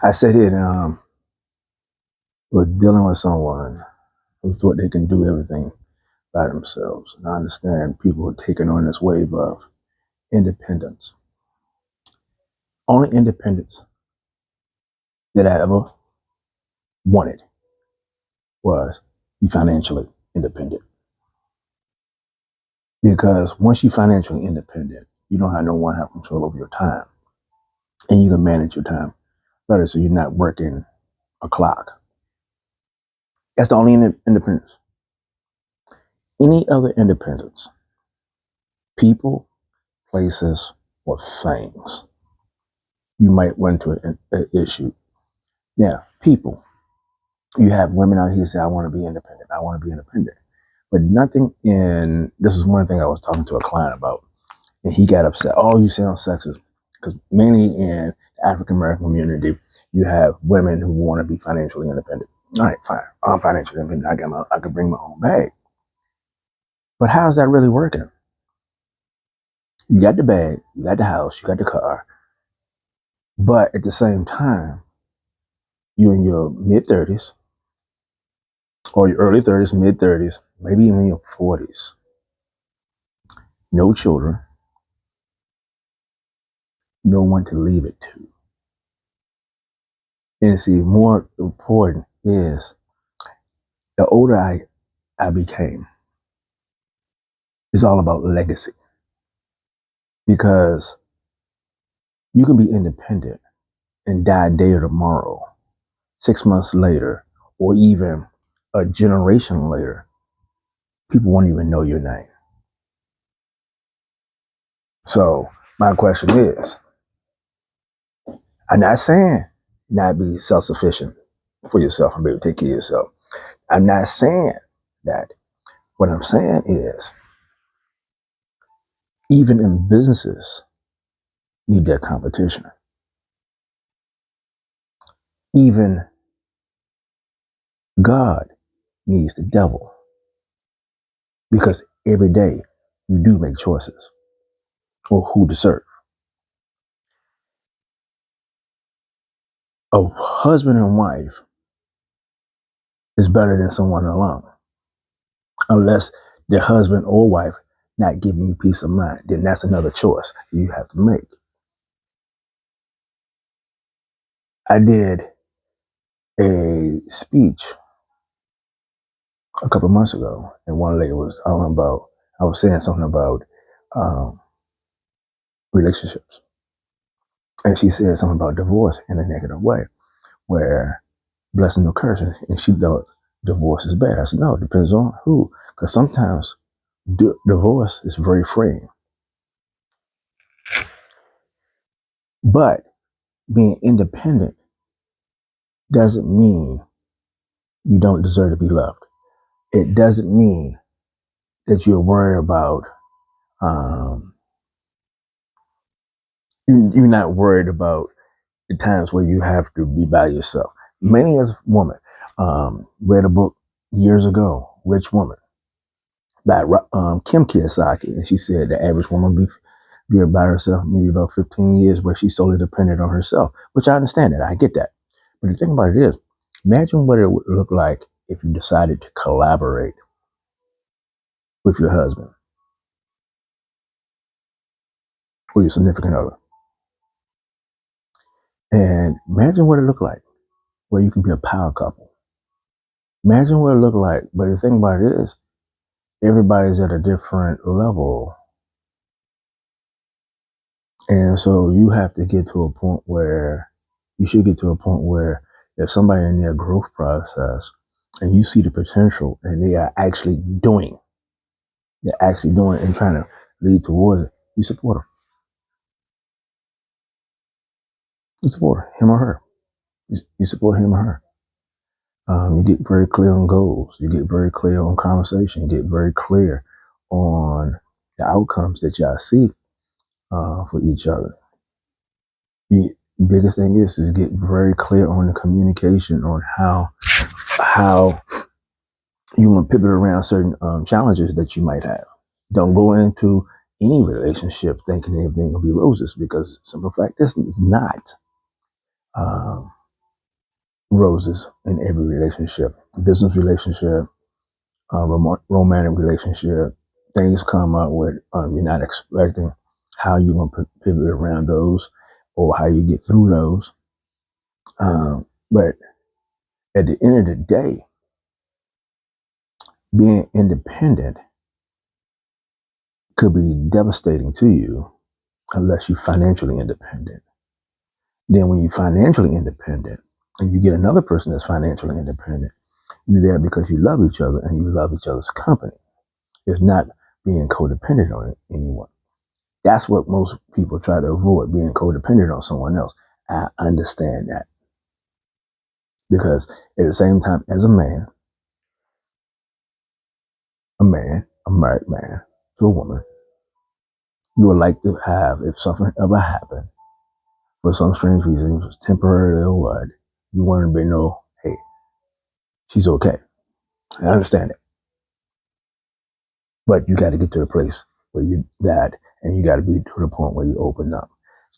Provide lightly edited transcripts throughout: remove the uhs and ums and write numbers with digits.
I said it was dealing with someone who thought they can do everything by themselves. And I understand people are taking on this wave of independence. Only independence that I ever wanted was be financially independent. Because once you're financially independent, you don't have no one have control over your time. And you can manage your time better so you're not working a clock. That's the only independence. Any other independence, people, places, or things, you might run into an issue. Now, people, you have women out here say, I want to be independent. I want to be independent. But nothing in, this is one thing I was talking to a client about, and he got upset. Oh, you sound sexist. Because mainly in the African American community, you have women who want to be financially independent. All right, fine. I'm financially independent. I can bring my own bag. But how's that really working? You got the bag, you got the house, you got the car. But at the same time, you're in your mid 30s or your early 30s, mid 30s, maybe even your 40s. No children, no one to leave it to. And see, more important is the older I became, it's all about legacy. Because you can be independent and die a day or tomorrow, 6 months later, or even a generation later. People won't even know your name. So my question is, I'm not saying not be self-sufficient for yourself and be able to take care of yourself. I'm not saying that. What I'm saying is, even in businesses, need that competition. Even God needs the devil because every day you do make choices or who to serve. A husband and wife is better than someone alone, unless the husband or wife not giving you peace of mind. Then that's another choice you have to make. I did a speech a couple of months ago, and one lady was talking about, I was saying something about um, relationships. And she said something about divorce in a negative way, where blessing or cursing, and she thought divorce is bad. I said, no, it depends on who, because sometimes divorce is very freeing. But being independent doesn't mean you don't deserve to be loved. It doesn't mean that you're worried about um, you're not worried about the times where you have to be by yourself. Many as a woman read a book years ago, Rich Woman, by Kim Kiyosaki, and she said the average woman be by herself maybe about 15 years, where she's solely dependent on herself. Which I understand that, I get that. But the thing about it is, imagine what it would look like if you decided to collaborate with your husband or your significant other, and imagine what it looked like where you can be a power couple. Imagine what it looked like. But the thing about it is, everybody's at a different level. And so you have to get to a point where you should get to a point where if somebody in their growth process and you see the potential and they're actually doing and trying to lead towards it, you support them. You support him or her. You support him or her. You get very clear on goals. You get very clear on conversation. You get very clear on the outcomes that y'all seek for each other. The biggest thing is get very clear on the communication on how you want to pivot around certain challenges that you might have. Don't go into any relationship thinking everything will be roses, because simple fact, this is not. roses in every relationship, business relationship, romantic relationship. Things come up with you're not expecting, how you going to pivot around those or how you get through those. But at the end of the day, being independent could be devastating to you unless you're financially independent. Then when you're financially independent and you get another person that's financially independent, you're there because you love each other and you love each other's company. It's not being codependent on anyone. That's what most people try to avoid, being codependent on someone else. I understand that. Because at the same time, as a married man to a woman, you would like to have, if something ever happened, for some strange reason, it was temporary or what, you want to know, hey, she's okay. I understand it. But you got to get to the place where you that, and you got to be to the point where you open up.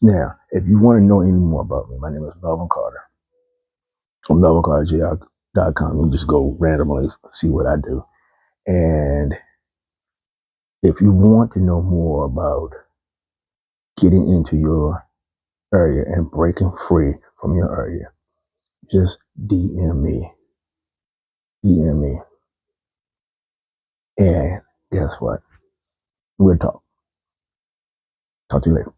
Now, if you want to know any more about me, my name is Melvin Carter. On melvincarterjr.com. You just go randomly see what I do. And if you want to know more about getting into your area and breaking free from your area, just DM me. DM me. And guess what? We'll talk. Talk to you later.